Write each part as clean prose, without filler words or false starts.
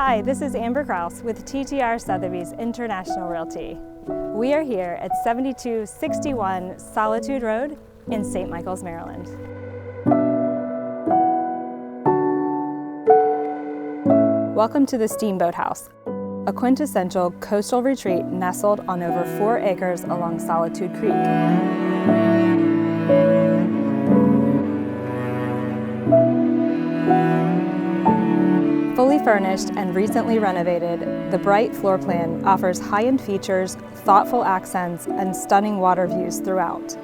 Hi, this is Amber Kraus with TTR Sotheby's International Realty. We are here at 7261 Solitude Road in St. Michaels, Maryland. Welcome to the Steamboat House, a quintessential coastal retreat nestled on over 4 acres along Solitude Creek. Fully furnished and recently renovated, the bright floor plan offers high-end features, thoughtful accents, and stunning water views throughout.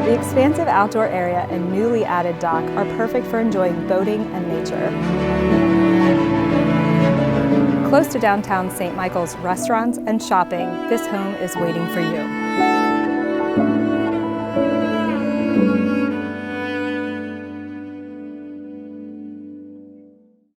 The expansive outdoor area and newly added dock are perfect for enjoying boating and nature. Close to downtown St. Michael's restaurants and shopping, this home is waiting for you.